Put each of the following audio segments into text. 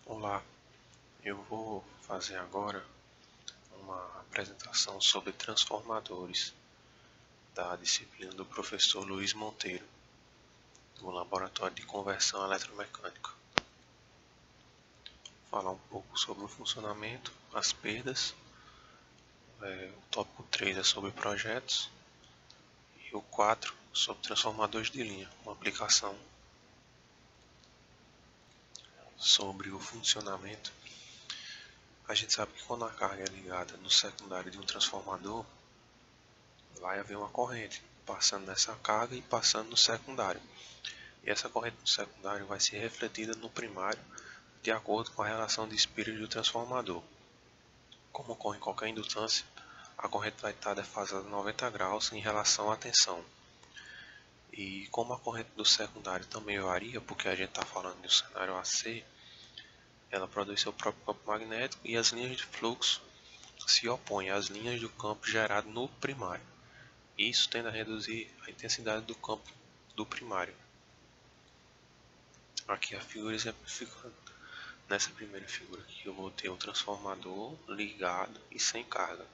Olá, eu vou fazer agora uma apresentação sobre transformadores da disciplina do professor Luiz Monteiro, do Laboratório de Conversão Eletromecânica. Falar um pouco sobre o funcionamento, as perdas, o tópico 3 é sobre projetos e o 4 sobre transformadores de linha, uma aplicação sobre o funcionamento. A gente sabe que quando a carga é ligada no secundário de um transformador, vai haver uma corrente passando nessa carga e passando no secundário. E essa corrente no secundário vai ser refletida no primário de acordo com a relação de espírito do transformador. Como ocorre em qualquer indutância, a corrente vai estar defasada 90 graus em relação à tensão. E como a corrente do secundário também varia, porque a gente está falando de um cenário AC, ela produz seu próprio campo magnético e as linhas de fluxo se opõem às linhas do campo gerado no primário. Isso tende a reduzir a intensidade do campo do primário. Aqui a figura exemplificando. Nessa primeira figura aqui eu vou ter o transformador ligado e sem carga.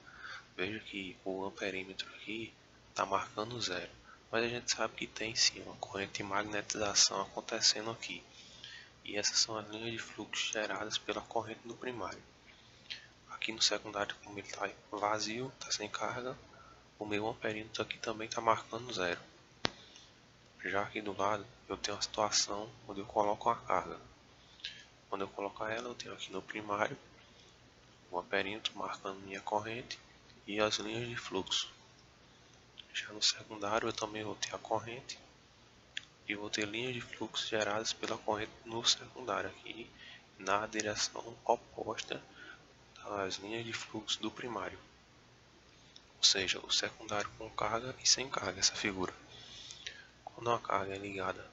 Veja que o amperímetro aqui está marcando zero. Mas a gente sabe que tem sim uma corrente de magnetização acontecendo aqui. E essas são as linhas de fluxo geradas pela corrente do primário. Aqui no secundário, como ele está vazio, está sem carga, o meu amperímetro aqui também está marcando zero. Já aqui do lado eu tenho a situação onde eu coloco a carga. Quando eu colocar ela, eu tenho aqui no primário o amperímetro marcando minha corrente e as linhas de fluxo. Já no secundário eu também vou ter a corrente e vou ter linhas de fluxo geradas pela corrente no secundário aqui na direção oposta das linhas de fluxo do primário. Ou seja, o secundário com carga e sem carga, essa figura. Quando a carga é ligada,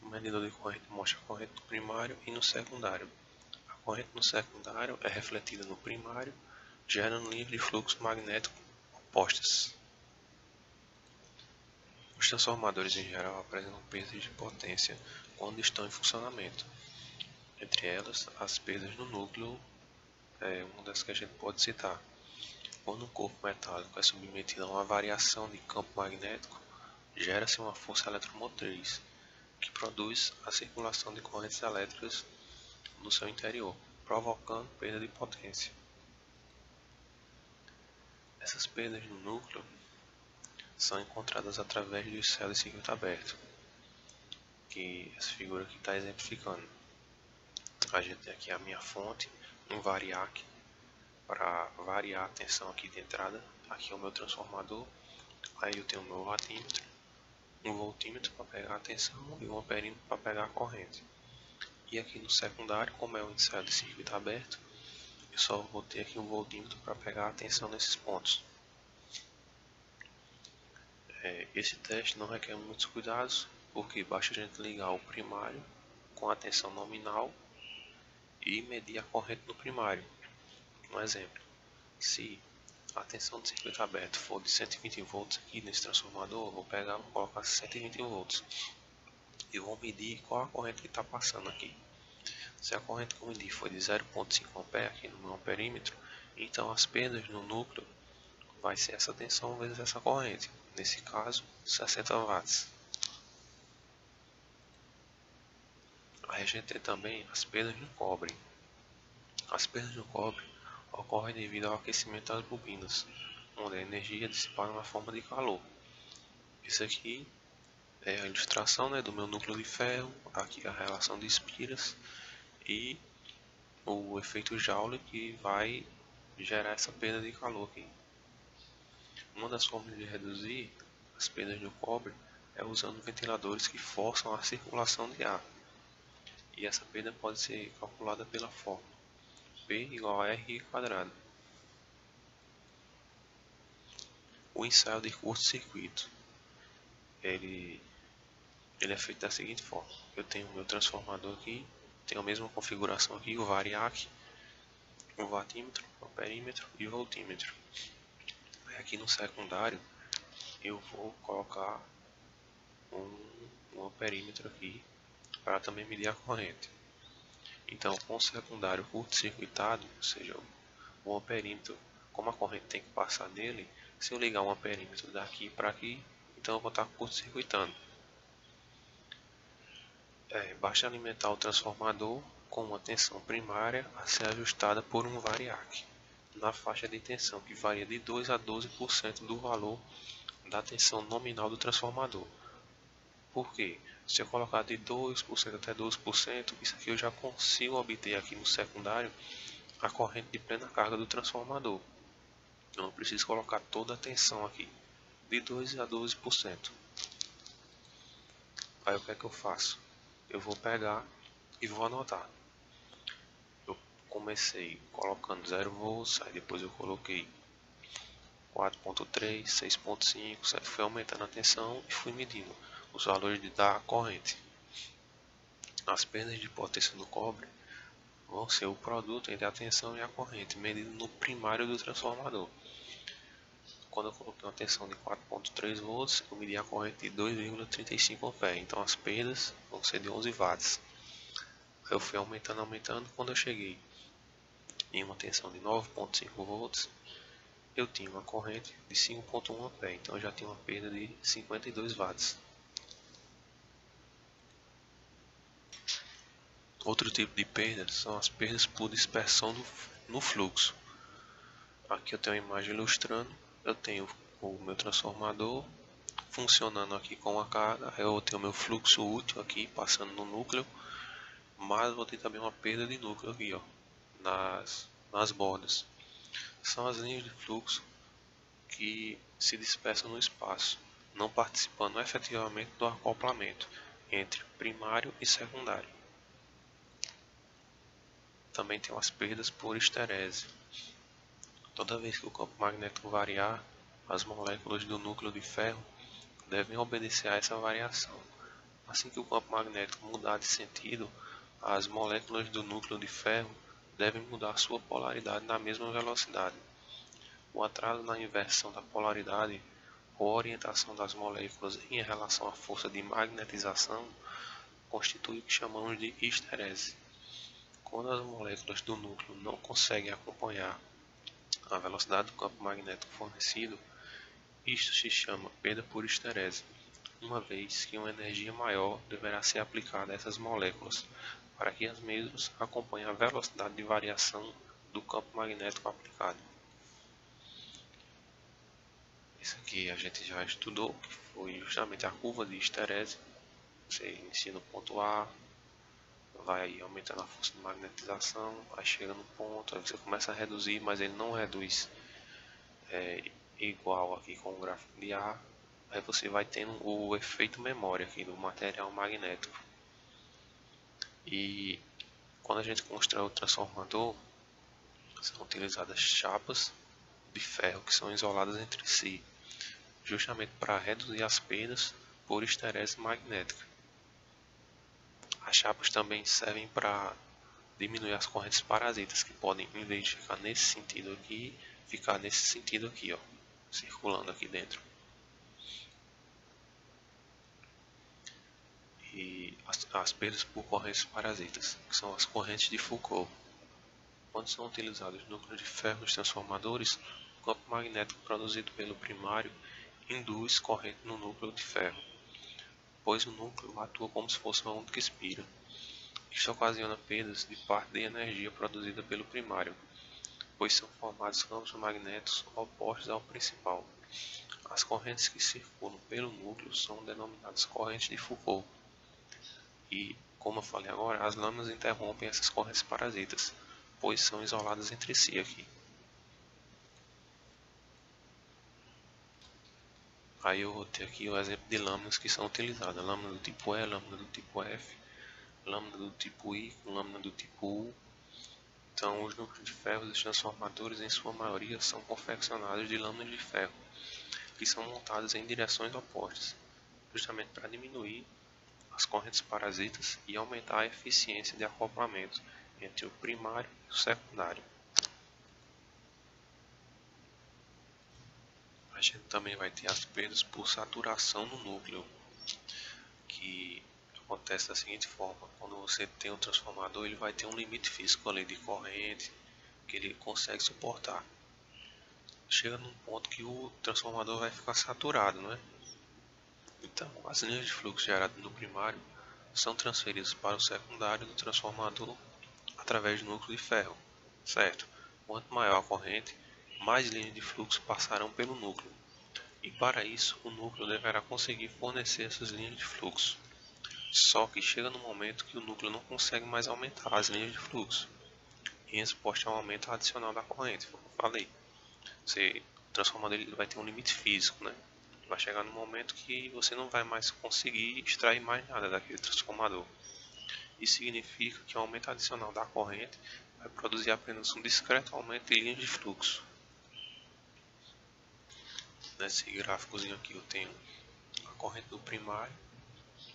o medidor de corrente mostra a corrente no primário e no secundário. A corrente no secundário é refletida no primário, gerando linhas de fluxo magnético opostas. Os transformadores em geral apresentam perdas de potência quando estão em funcionamento. Entre elas, as perdas no núcleo é uma das que a gente pode citar. Quando um corpo metálico é submetido a uma variação de campo magnético, gera-se uma força eletromotriz, que produz a circulação de correntes elétricas no seu interior, provocando perda de potência. Essas perdas no núcleo são encontradas através dos céus de circuito aberto, que essa figura aqui está exemplificando. A gente tem aqui a minha fonte, um variac, para variar a tensão aqui de entrada. Aqui é o meu transformador, aí eu tenho o meu watímetro, um voltímetro para pegar a tensão e um amperímetro para pegar a corrente. E aqui no secundário, como é um ensaio de circuito aberto, eu só vou ter aqui um voltímetro para pegar a tensão nesses pontos. Esse teste não requer muitos cuidados, porque basta a gente ligar o primário com a tensão nominal e medir a corrente no primário. Um exemplo, se a tensão do circuito aberto for de 120 volts aqui nesse transformador, eu vou pegar e vou colocar 120 volts e vou medir qual a corrente que está passando aqui. Se a corrente que eu medi foi de 0,5 A aqui no meu amperímetro, então as perdas no núcleo vai ser essa tensão vezes essa corrente, nesse caso 60 watts. Aí a gente tem também as perdas no cobre. As perdas no cobre ocorrem devido ao aquecimento das bobinas, onde a energia é dissipada na forma de calor. Isso aqui é a ilustração, do meu núcleo de ferro, aqui a relação de espiras e o efeito Joule que vai gerar essa perda de calor aqui. Uma das formas de reduzir as perdas do cobre é usando ventiladores que forçam a circulação de ar. E essa perda pode ser calculada pela fórmula P igual a R². O ensaio de curto-circuito ele é feito da seguinte forma: eu tenho o meu transformador aqui, tenho a mesma configuração aqui, o variac, o watímetro, o amperímetro e o voltímetro. Aqui no secundário eu vou colocar um amperímetro aqui para também medir a corrente. Então, com o secundário curto-circuitado, ou seja, o amperímetro, como a corrente tem que passar nele, se eu ligar um amperímetro daqui para aqui, então eu vou estar curto-circuitando. Basta alimentar o transformador com uma tensão primária a ser ajustada por um variac, na faixa de tensão que varia de 2 a 12% do valor da tensão nominal do transformador. Por quê? Se eu colocar de 2% até 12%, isso aqui eu já consigo obter aqui no secundário a corrente de plena carga do transformador. Eu não preciso colocar toda a tensão aqui, de 2 a 12%. Aí o que é que eu faço? Eu vou pegar e vou anotar. Eu comecei colocando 0 volts, aí depois eu coloquei 4.3, 6.5, fui aumentando a tensão e fui medindo os valores da corrente. As perdas de potência do cobre vão ser o produto entre a tensão e a corrente, medido no primário do transformador. Quando eu coloquei uma tensão de 4.3 volts, eu medi a corrente de 2,35 A, então as perdas vão ser de 11 watts. Eu fui aumentando, quando eu cheguei em uma tensão de 9.5 volts, eu tinha uma corrente de 5.1 A, então eu já tinha uma perda de 52 watts. Outro tipo de perda são as perdas por dispersão no fluxo. Aqui eu tenho uma imagem ilustrando, eu tenho o meu transformador funcionando aqui com a carga, eu tenho o meu fluxo útil aqui passando no núcleo, mas vou ter também uma perda de núcleo aqui, ó, nas bordas. São as linhas de fluxo que se dispersam no espaço, não participando efetivamente do acoplamento entre primário e secundário. Também tem as perdas por histerese. Toda vez que o campo magnético variar, as moléculas do núcleo de ferro devem obedecer a essa variação. Assim que o campo magnético mudar de sentido, as moléculas do núcleo de ferro devem mudar sua polaridade na mesma velocidade. O atraso na inversão da polaridade ou orientação das moléculas em relação à força de magnetização constitui o que chamamos de histerese. Quando as moléculas do núcleo não conseguem acompanhar a velocidade do campo magnético fornecido, isto se chama perda por histerese, uma vez que uma energia maior deverá ser aplicada a essas moléculas para que as mesmas acompanhem a velocidade de variação do campo magnético aplicado. Isso aqui a gente já estudou, que foi justamente a curva de histerese. Você inicia no ponto A, vai aumentando a força de magnetização, aí chega no ponto, aí você começa a reduzir, mas ele não reduz igual aqui com o gráfico de A. Aí você vai tendo o efeito memória aqui do material magnético. E quando a gente constrói o transformador, são utilizadas chapas de ferro que são isoladas entre si, justamente para reduzir as perdas por histerese magnética. As chapas também servem para diminuir as correntes parasitas, que podem, em vez de ficar nesse sentido aqui, ficar nesse sentido aqui, ó, circulando aqui dentro. E as perdas por correntes parasitas, que são as correntes de Foucault. Quando são utilizados núcleos de ferro nos transformadores, o campo magnético produzido pelo primário induz corrente no núcleo de ferro, pois o núcleo atua como se fosse uma única espira. Isto ocasiona perdas de parte da energia produzida pelo primário, pois são formados campos magnéticos opostos ao principal. As correntes que circulam pelo núcleo são denominadas correntes de Foucault. E, como eu falei agora, as lâminas interrompem essas correntes parasitas, pois são isoladas entre si aqui. Aí eu vou ter aqui o exemplo de lâminas que são utilizadas. Lâmina do tipo E, lâmina do tipo F, lâmina do tipo I, com lâmina do tipo U. Então, os núcleos de ferro dos transformadores, em sua maioria, são confeccionados de lâminas de ferro, que são montadas em direções opostas, justamente para diminuir as correntes parasitas e aumentar a eficiência de acoplamento entre o primário e o secundário. A gente também vai ter as perdas por saturação no núcleo, que acontece da seguinte forma: quando você tem um transformador, ele vai ter um limite físico ali de corrente que ele consegue suportar. Chega num ponto que o transformador vai ficar saturado, não é? Então, as linhas de fluxo geradas no primário são transferidas para o secundário do transformador através do núcleo de ferro, certo? Quanto maior a corrente, mais linhas de fluxo passarão pelo núcleo, e para isso o núcleo deverá conseguir fornecer essas linhas de fluxo. Só que chega no momento que o núcleo não consegue mais aumentar as linhas de fluxo, em resposta a um aumento adicional da corrente, como eu falei. O transformador ele vai ter um limite físico, né? Vai chegar no momento que você não vai mais conseguir extrair mais nada daquele transformador. Isso significa que o aumento adicional da corrente vai produzir apenas um discreto aumento de linhas de fluxo. Nesse gráficozinho aqui eu tenho a corrente do primário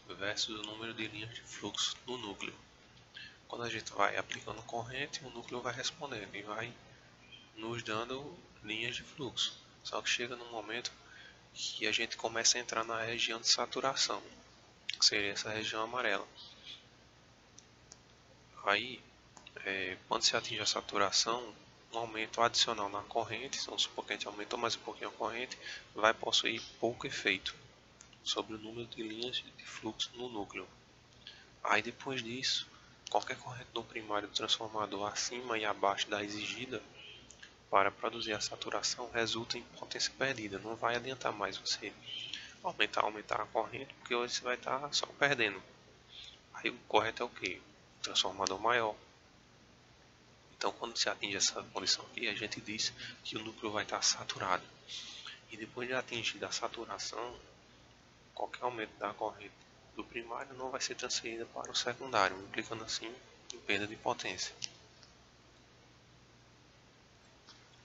versus o número de linhas de fluxo no núcleo. Quando a gente vai aplicando corrente, o núcleo vai respondendo e vai nos dando linhas de fluxo. Só que chega num momento que a gente começa a entrar na região de saturação, que seria essa região amarela. Aí, quando se atinge a saturação, um aumento adicional na corrente, vamos supor que a gente aumentou mais um pouquinho a corrente, vai possuir pouco efeito sobre o número de linhas de fluxo no núcleo. Aí depois disso, qualquer corrente no primário do transformador acima e abaixo da exigida para produzir a saturação resulta em potência perdida. Não vai adiantar mais você aumentar a corrente, porque hoje você vai estar só perdendo. Aí o correto é o que? Transformador maior. Então quando se atinge essa condição aqui, a gente diz que o núcleo vai estar saturado. E depois de atingir a saturação, qualquer aumento da corrente do primário não vai ser transferida para o secundário, implicando assim em perda de potência.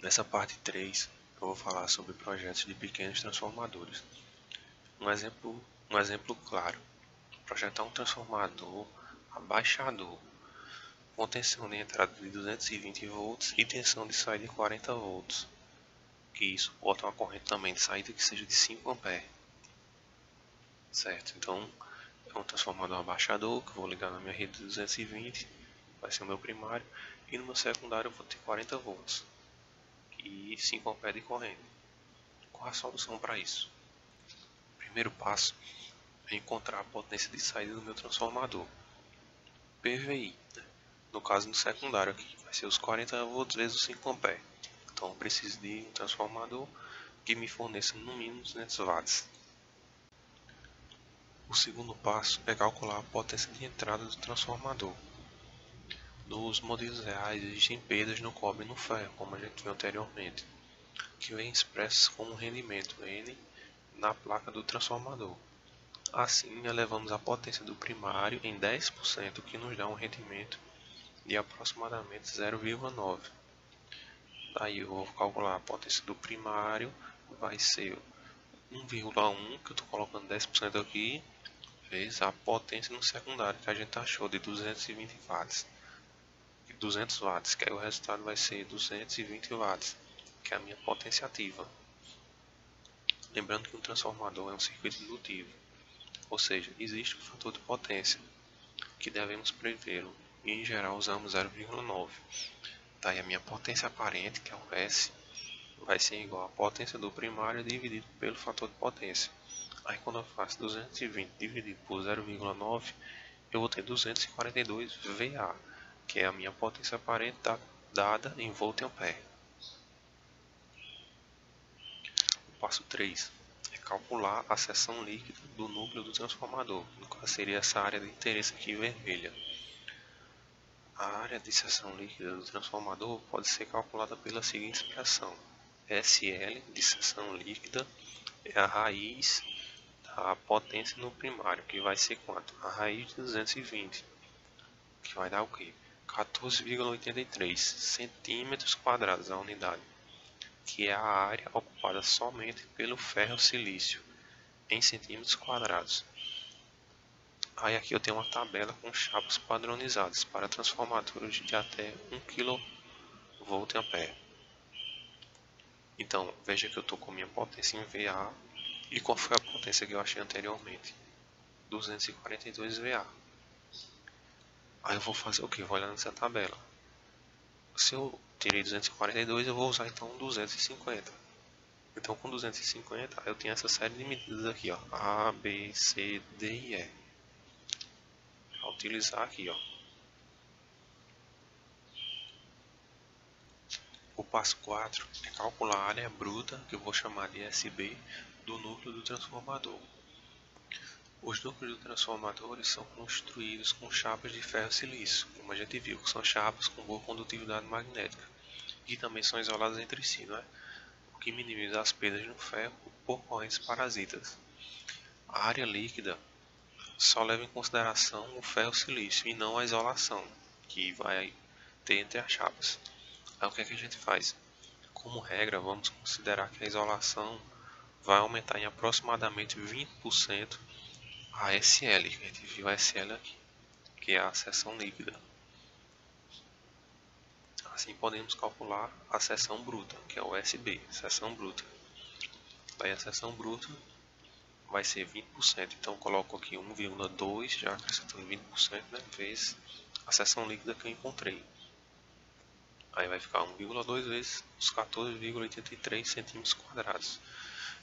Nessa parte 3, eu vou falar sobre projetos de pequenos transformadores. Um exemplo claro: projetar um transformador abaixador com tensão de entrada de 220 volts e tensão de saída de 40 volts, que suporta uma corrente também de saída que seja de 5 A. Certo? Então, é um transformador abaixador que eu vou ligar na minha rede de 220, vai ser o meu primário, e no meu secundário eu vou ter 40 volts e 5 A de corrente. Qual a solução para isso? O primeiro passo é encontrar a potência de saída do meu transformador, PVI. No caso do secundário aqui, vai ser os 40 volts vezes os 5 A. Então eu preciso de um transformador que me forneça no mínimo 200 watts. O segundo passo é calcular a potência de entrada do transformador. Nos modelos reais existem perdas no cobre e no ferro, como a gente viu anteriormente, que vem expressas como rendimento N na placa do transformador. Assim, elevamos a potência do primário em 10%, que nos dá um rendimento de aproximadamente 0,9. Daí eu vou calcular a potência do primário, vai ser 1,1, que eu estou colocando 10% aqui, vezes a potência no secundário, que a gente achou de 220 watts. 200 watts, que aí o resultado vai ser 220 watts, que é a minha potência ativa. Lembrando que um transformador é um circuito indutivo, ou seja, existe um fator de potência, que devemos prevê-lo, e em geral usamos 0,9. Daí a minha potência aparente, que é o S, vai ser igual à potência do primário dividido pelo fator de potência. Aí quando eu faço 220 dividido por 0,9, eu vou ter 242 VA, que é a minha potência aparente dada em volt ampere. O passo 3 é calcular a seção líquida do núcleo do transformador, no qual seria essa área de interesse aqui vermelha. A área de seção líquida do transformador pode ser calculada pela seguinte expressão: SL de seção líquida é a raiz da potência no primário, que vai ser quanto? A raiz de 220, que vai dar o quê? 14,83 centímetros quadrados a unidade, que é a área ocupada somente pelo ferro silício, em centímetros quadrados. Aí aqui eu tenho uma tabela com chapas padronizadas para transformadores de até 1 kVA. Então, veja que eu estou com minha potência em VA, e qual foi a potência que eu achei anteriormente? 242 VA. Aí eu vou fazer o que? Vou olhar nessa tabela. Se eu tirei 242, eu vou usar então 250. Então com 250 eu tenho essa série de medidas aqui, ó, A, B, C, D e E. Vou utilizar aqui, ó. O passo 4 é calcular a área bruta, que eu vou chamar de SB, do núcleo do transformador. Os núcleos do transformadores são construídos com chapas de ferro silício, como a gente viu, que são chapas com boa condutividade magnética, e também são isoladas entre si, não é? O que minimiza as perdas no ferro por correntes parasitas. A área líquida só leva em consideração o ferro silício e não a isolação que vai ter entre as chapas. Aí o que é que a gente faz? Como regra, vamos considerar que a isolação vai aumentar em aproximadamente 20% a SL, que a gente viu a SL aqui, que é a seção líquida. Assim podemos calcular a seção bruta, que é o SB, seção bruta. Daí a seção bruta vai ser 20%, então coloco aqui 1,2, já acrescentando 20%, né, vezes a seção líquida que eu encontrei. Aí vai ficar 1,2 vezes os 14,83 centímetros quadrados,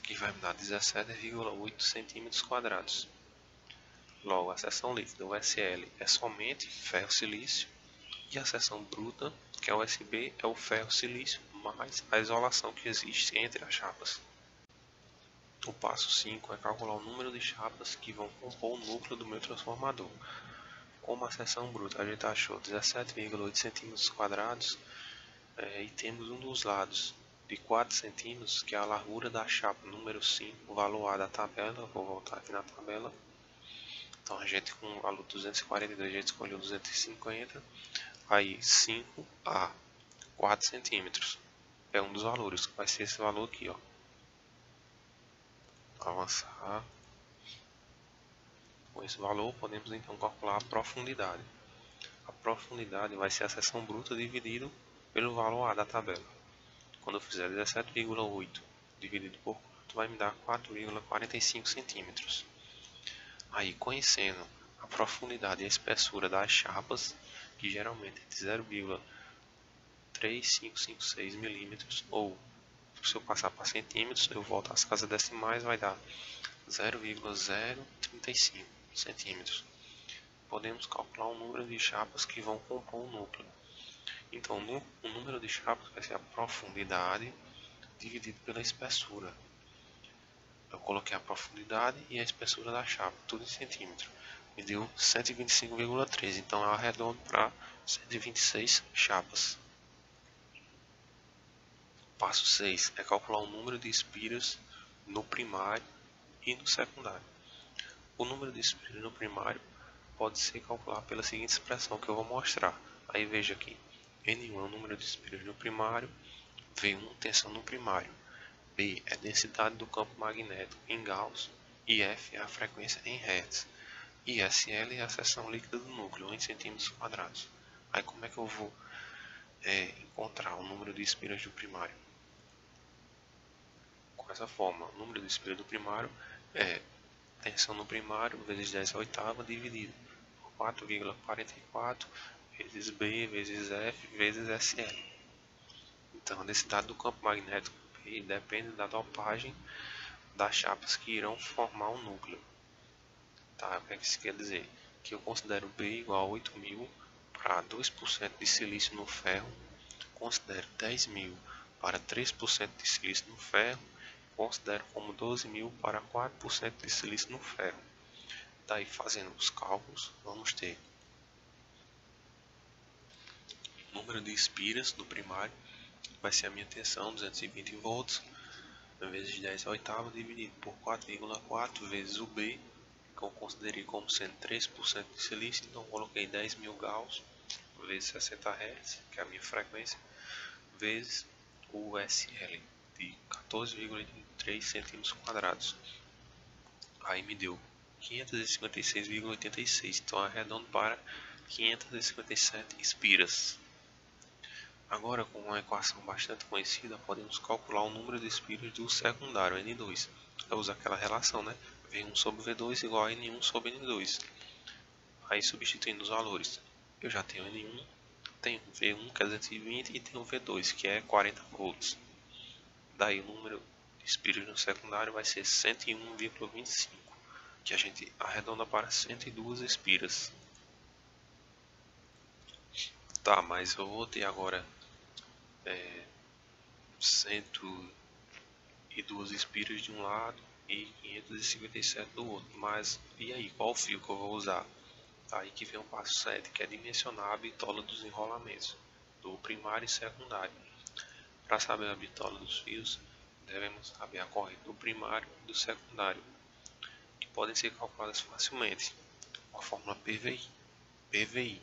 que vai me dar 17,8 centímetros quadrados. Logo, a seção líquida, o SL, é somente ferro silício, e a seção bruta, que é o SB, é o ferro silício mais a isolação que existe entre as chapas. O passo 5 é calcular o número de chapas que vão compor o núcleo do meu transformador. Como a seção bruta a gente achou 17,8 centímetros quadrados, e temos um dos lados de 4 centímetros, que é a largura da chapa número 5, o valor A da tabela, vou voltar aqui na tabela. Então a gente com o valor 242, a gente escolheu 250, aí 5A, 4 centímetros, é um dos valores, que vai ser esse valor aqui, ó. Avançar. Com esse valor, podemos então calcular a profundidade. A profundidade vai ser a seção bruta dividido pelo valor A da tabela. Quando eu fizer 17,8 dividido por 4, vai me dar 4,45 centímetros. Aí, conhecendo a profundidade e a espessura das chapas, que geralmente é de 0,3556 milímetros, ou se eu passar para centímetros, eu volto às casas decimais, vai dar 0,035 centímetros. Podemos calcular o número de chapas que vão compor o núcleo. Então, o número de chapas vai ser a profundidade dividido pela espessura. Eu coloquei a profundidade e a espessura da chapa, tudo em centímetro. Me deu 125,13, então eu arredondo para 126 chapas. Passo 6 é calcular o número de espiras no primário e no secundário. O número de espiras no primário pode ser calculado pela seguinte expressão que eu vou mostrar. Aí veja aqui, N1 é o número de espiras no primário, V1 tensão no primário, B é a densidade do campo magnético em Gauss e F é a frequência em Hertz. E SL é a seção líquida do núcleo em centímetros quadrados. Aí como é que eu vou encontrar o número de espiras do primário? Com essa forma, o número de espiras do primário é tensão no primário vezes 10 a oitava dividido por 4,44 vezes B vezes F vezes SL. Então a densidade do campo magnético P depende da dopagem das chapas que irão formar o núcleo. Tá? O que isso quer dizer? Que eu considero B igual a 8.000 para 2% de silício no ferro, considero 10.000 para 3% de silício no ferro, considero como 12.000 para 4% de silício no ferro. Daí, fazendo os cálculos, vamos ter o número de espiras do primário, vai ser a minha tensão, 220 volts, vezes 10 a oitava, dividido por 4,4 vezes o B, que eu considerei como sendo 3% de silício, então coloquei 10.000 Gauss, vezes 60 Hz, que é a minha frequência, vezes o SL, de 14,83 centímetros quadrados. Aí me deu 556,86, então arredondo para 557 espiras. Agora, com uma equação bastante conhecida, podemos calcular o número de espiras do secundário N2. Eu uso aquela relação, né? V1 sobre V2 igual a N1 sobre N2. Aí substituindo os valores, eu já tenho N1, tenho V1 que é 220 e tenho V2 que é 40 volts. Daí o número de espiras no secundário vai ser 101,25, que a gente arredonda para 102 espiras. Tá, mas eu vou ter agora 102 espiras de um lado e 557 do outro. Mas e aí, qual fio que eu vou usar? Aí que vem o passo 7, que é dimensionar a bitola dos enrolamentos, do primário e secundário. Para saber a bitola dos fios, devemos saber a corrente do primário e do secundário, que podem ser calculadas facilmente com a fórmula PVI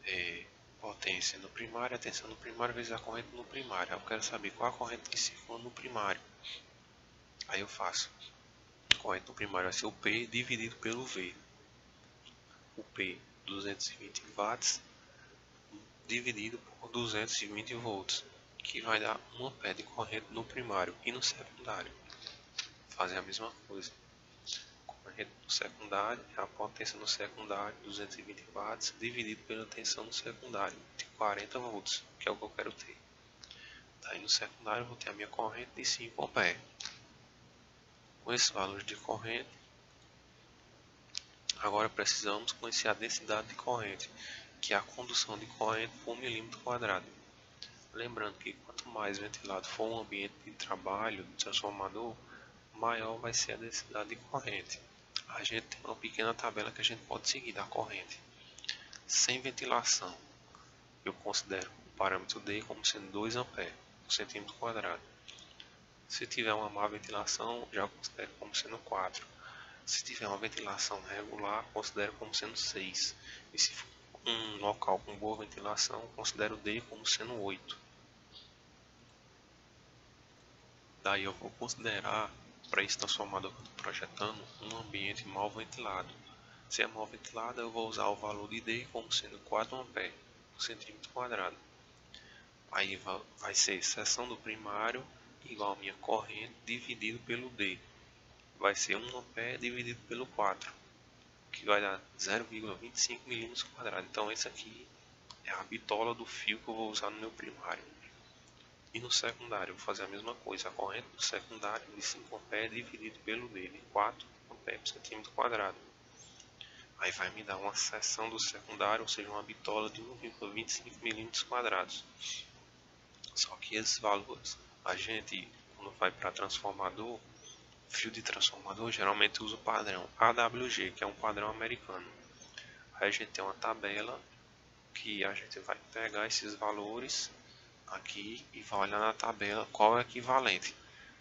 é potência no primário, a tensão no primário vezes a corrente no primário. Eu quero saber qual a corrente que circula no primário. Aí eu faço. A corrente no primário vai ser o P dividido pelo V. O P 220 watts dividido por 220 volts, que vai dar 1 ampere de corrente no primário e no secundário. Fazer a mesma coisa. Corrente no secundário, a potência no secundário, 220 watts, dividido pela tensão no secundário, de 40 volts, que é o que eu quero ter. Daí no secundário eu vou ter a minha corrente de 5 amperes. Com esses valores de corrente, agora precisamos conhecer a densidade de corrente, que é a condução de corrente por milímetro quadrado. Lembrando que quanto mais ventilado for o ambiente de trabalho do transformador, maior vai ser a densidade de corrente. A gente tem uma pequena tabela que a gente pode seguir da corrente. Sem ventilação, eu considero o parâmetro D como sendo 2 A por centímetro quadrado. Se tiver uma má ventilação, já considero como sendo 4. Se tiver uma ventilação regular, considero como sendo 6. E se for um local com boa ventilação, considero D como sendo 8. Daí eu vou considerar, para esse transformador que eu estou projetando, um ambiente mal ventilado. Se é mal ventilado, eu vou usar o valor de D como sendo 4 A por centímetro quadrado. Aí vai ser seção do primário igual a minha corrente dividido pelo D. Vai ser 1 A dividido pelo 4, que vai dar 0,25 milímetros quadrados. Então esse aqui é a bitola do fio que eu vou usar no meu primário. E no secundário, eu vou fazer a mesma coisa. A corrente do secundário de 5 A dividido pelo D, de 4 A por centímetro quadrado. Aí vai me dar uma seção do secundário, ou seja, uma bitola de 1,25 milímetros quadrados. Só que esses valores, a gente, quando vai para transformador, fio de transformador, geralmente usa o padrão AWG, que é um padrão americano. Aí a gente tem uma tabela que a gente vai pegar esses valores aqui e vai olhar na tabela qual é o equivalente.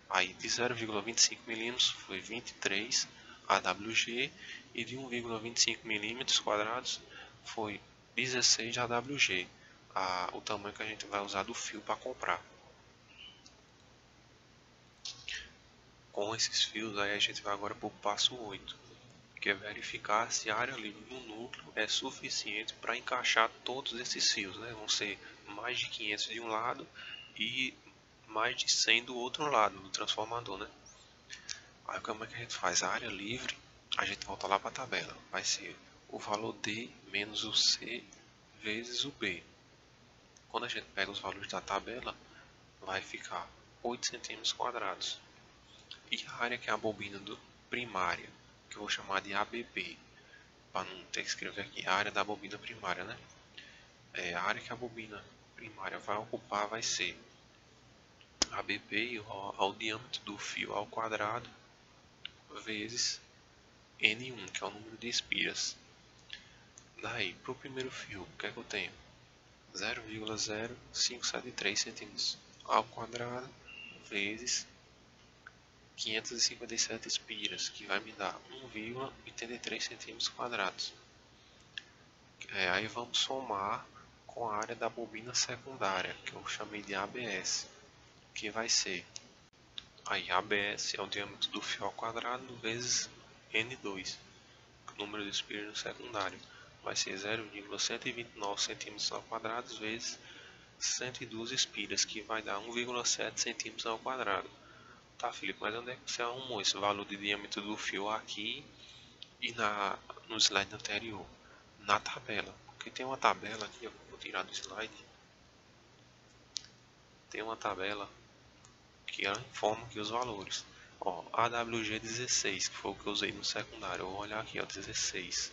Aí de 0,25 milímetros foi 23 AWG e de 1,25 milímetros quadrados foi 16 AWG, o tamanho que a gente vai usar do fio para comprar. Com esses fios aí a gente vai agora para o passo 8, que é verificar se a área livre do núcleo é suficiente para encaixar todos esses fios, né? Vão ser mais de 500 de um lado e mais de 100 do outro lado do transformador, né? Aí como é que a gente faz? A área livre, a gente volta lá para a tabela, vai ser o valor D menos o C vezes o B. Quando a gente pega os valores da tabela, vai ficar 8 centímetros quadrados. E a área que é a bobina primária, que eu vou chamar de ABP, para não ter que escrever aqui a área da bobina primária, né? A área que a bobina primária vai ocupar vai ser ABP igual ao diâmetro do fio ao quadrado vezes N1, que é o número de espiras. Daí, para o primeiro fio, o que é que eu tenho? 0,0573 centímetros ao quadrado vezes 557 espiras, que vai me dar 1,83 centímetros quadrados. Aí vamos somar com a área da bobina secundária, que eu chamei de ABS, que vai ser, aí ABS é o diâmetro do fio ao quadrado vezes N2, número de espiras no secundário, vai ser 0,129 centímetros ao quadrado vezes 102 espiras, que vai dar 1,7 centímetros ao quadrado. tá, Felipe, mas onde é que você arrumou esse valor de diâmetro do fio aqui e no slide anterior? Na tabela, porque tem uma tabela aqui, eu vou tirar do slide. Tem uma tabela que ela informa aqui os valores. Ó, AWG 16, que foi o que eu usei no secundário. Eu vou olhar aqui, ó, 16.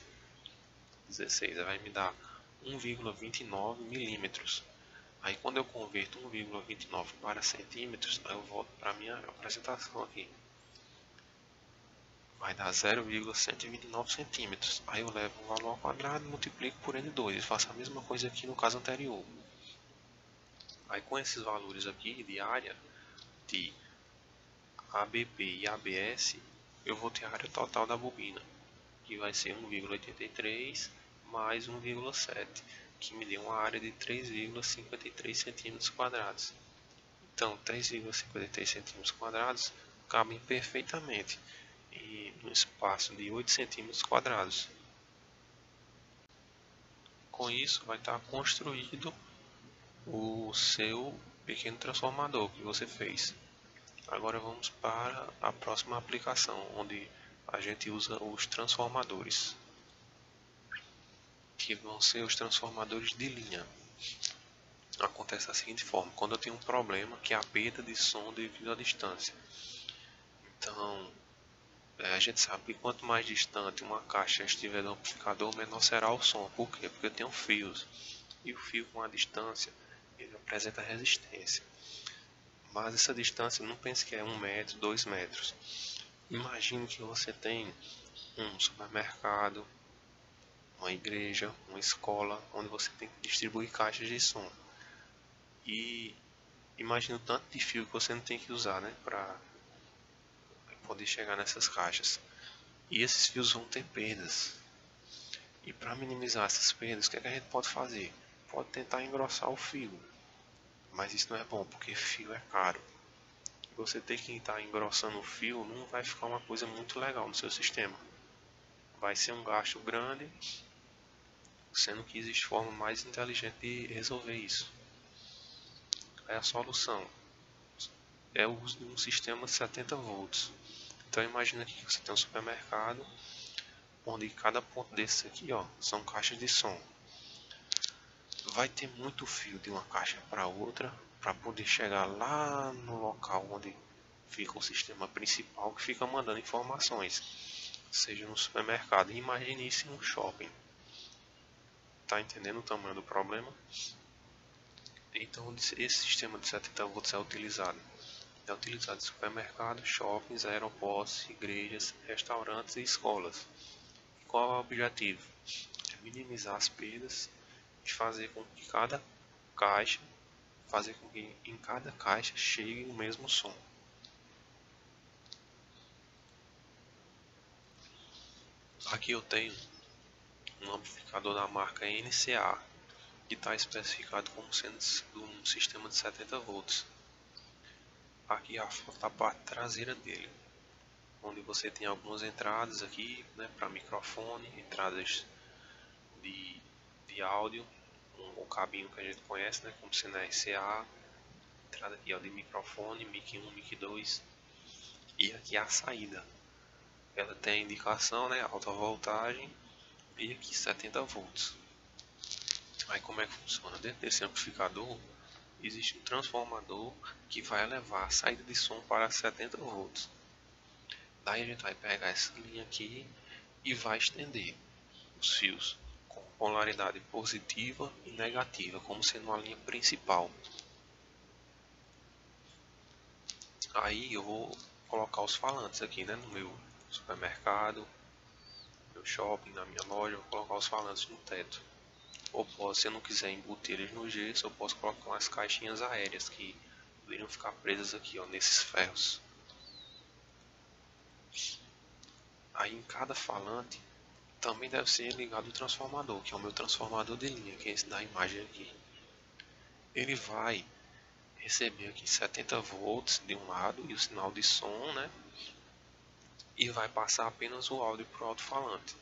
16, vai me dar 1,29 milímetros. Aí quando eu converto 1,29 para centímetros, aí eu volto para a minha apresentação aqui. Vai dar 0,129 centímetros. Aí eu levo o valor ao quadrado e multiplico por N2. E faço a mesma coisa aqui no caso anterior. Aí com esses valores aqui de área, de ABP e ABS, eu vou ter a área total da bobina, que vai ser 1,83 mais 1,7, que me deu uma área de 3,53 centímetros quadrados. Então, 3,53 centímetros quadrados cabem perfeitamente no espaço de 8 centímetros quadrados. Com isso, vai estar construído o seu pequeno transformador que você fez. Agora vamos para a próxima aplicação, onde a gente usa os transformadores, que vão ser os transformadores de linha. Acontece da seguinte forma: quando eu tenho um problema que é a perda de som devido à distância. Então, a gente sabe que quanto mais distante uma caixa estiver do amplificador, menor será o som. Por quê? Porque eu tenho fios. E o fio com a distância, ele apresenta resistência. Mas essa distância, não pense que é 1 metro, 2 metros. Imagine que você tem um supermercado, uma igreja, uma escola, onde você tem que distribuir caixas de som. E imagine o tanto de fio que você não tem que usar, né, para poder chegar nessas caixas. E esses fios vão ter perdas. E para minimizar essas perdas, o que é que a gente pode fazer? Pode tentar engrossar o fio, mas isso não é bom, porque fio é caro. Você ter que estar engrossando o fio não vai ficar uma coisa muito legal no seu sistema. Vai ser um gasto grande, sendo que existe forma mais inteligente de resolver isso. Aí a solução é o uso de um sistema de 70 volts. Então imagina que você tem um supermercado, onde cada ponto desse aqui, ó, são caixas de som. Vai ter muito fio de uma caixa para outra, para poder chegar lá no local onde fica o sistema principal, que fica mandando informações, seja no supermercado. Imagine isso em um shopping. Tá entendendo o tamanho do problema? Então esse sistema de 70 volts é utilizado em supermercados, shoppings, aeroportos, igrejas, restaurantes e escolas. E qual é o objetivo? É minimizar as perdas e fazer com que em cada caixa chegue o mesmo som. Aqui eu tenho um amplificador da marca NCA, que está especificado como sendo um sistema de 70 volts. Aqui a foto da parte traseira dele, onde você tem algumas entradas aqui, né, para microfone, entradas de áudio, o cabinho que a gente conhece, né, como sendo RCA, entrada aqui ó, de microfone, mic 1, mic 2, e aqui a saída. Ela tem a indicação, né, alta voltagem, e aqui 70 volts. Aí como é que funciona? Dentro desse amplificador existe um transformador que vai elevar a saída de som para 70 volts. Daí a gente vai pegar essa linha aqui e vai estender os fios com polaridade positiva e negativa, como sendo uma linha principal. Aí eu vou colocar os falantes aqui, né, no meu supermercado, no meu shopping, na minha loja, eu vou colocar os falantes no teto. Ou se eu não quiser embutir eles no gesso, eu posso colocar umas caixinhas aéreas que poderiam ficar presas aqui, ó, nesses ferros. Aí em cada falante também deve ser ligado o transformador, que é o meu transformador de linha, que é esse da imagem aqui. Ele vai receber aqui 70 volts de um lado e o sinal de som, né? E vai passar apenas o áudio para o alto-falante.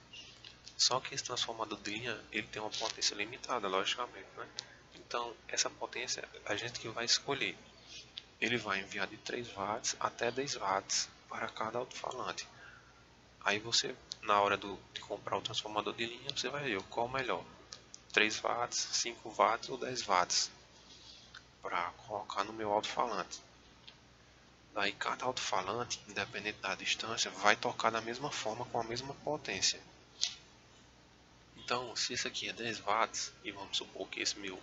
Só que esse transformador de linha, ele tem uma potência limitada, logicamente, né? Então, essa potência a gente que vai escolher. ele vai enviar de 3 watts até 10 watts para cada alto-falante. Aí você, na hora de comprar o transformador de linha, você vai ver qual o melhor, 3 watts, 5 watts ou 10 watts, para colocar no meu alto-falante. Daí cada alto-falante, independente da distância, vai tocar da mesma forma com a mesma potência. Então, se esse aqui é 10 watts, e vamos supor que esse meu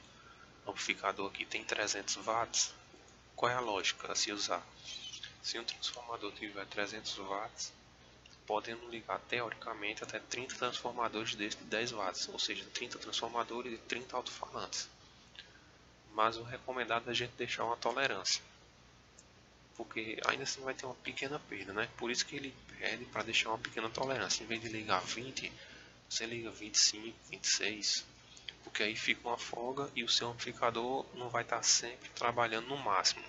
amplificador aqui tem 300 watts, qual é a lógica a se usar? Se um transformador tiver 300 watts, podemos ligar teoricamente até 30 transformadores desse de 10 watts, ou seja, 30 transformadores e 30 alto-falantes. Mas o recomendado é a gente deixar uma tolerância, porque ainda assim vai ter uma pequena perda, né? Por isso que ele pede para deixar uma pequena tolerância. Em vez de ligar 20, você liga 25, 26, porque aí fica uma folga e o seu amplificador não vai estar sempre trabalhando no máximo.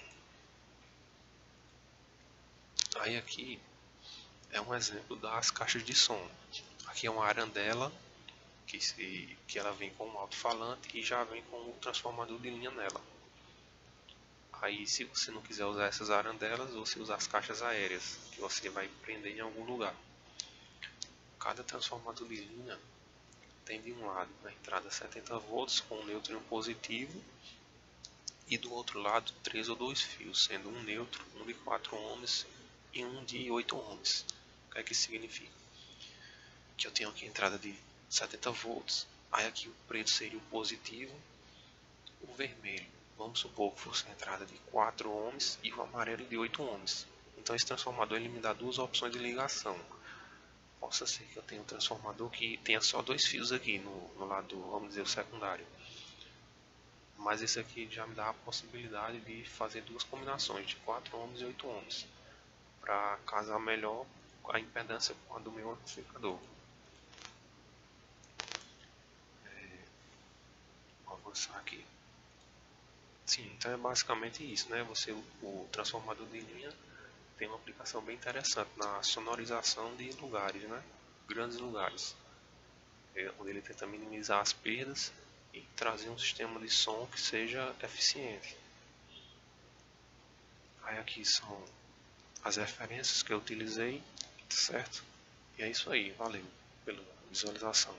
Aí aqui é um exemplo das caixas de som. Aqui é uma arandela que ela vem com um alto-falante e já vem com o transformador de linha nela. Aí se você não quiser usar essas arandelas, você usa as caixas aéreas, que você vai prender em algum lugar. Cada transformador de linha tem de um lado na entrada 70 volts com um neutro e um positivo, e do outro lado 3 ou 2 fios, sendo um neutro, um de 4 ohms e um de 8 ohms. O que é que isso significa? Que eu tenho aqui a entrada de 70 volts, aí aqui o preto seria o positivo, o vermelho, vamos supor que fosse a entrada de 4 ohms e o amarelo de 8 ohms. Então esse transformador ele me dá duas opções de ligação. Possa ser que eu tenha um transformador que tenha só dois fios aqui no lado, vamos dizer, o secundário. Mas esse aqui já me dá a possibilidade de fazer duas combinações de 4 ohms e 8 ohms, para casar melhor a impedância com a do meu amplificador. Vou avançar aqui. Sim, então é basicamente isso, né? O transformador de linha tem uma aplicação bem interessante na sonorização de lugares, né? Grandes lugares, onde ele tenta minimizar as perdas e trazer um sistema de som que seja eficiente. Aí aqui são as referências que eu utilizei, certo? E é isso aí, valeu pela visualização.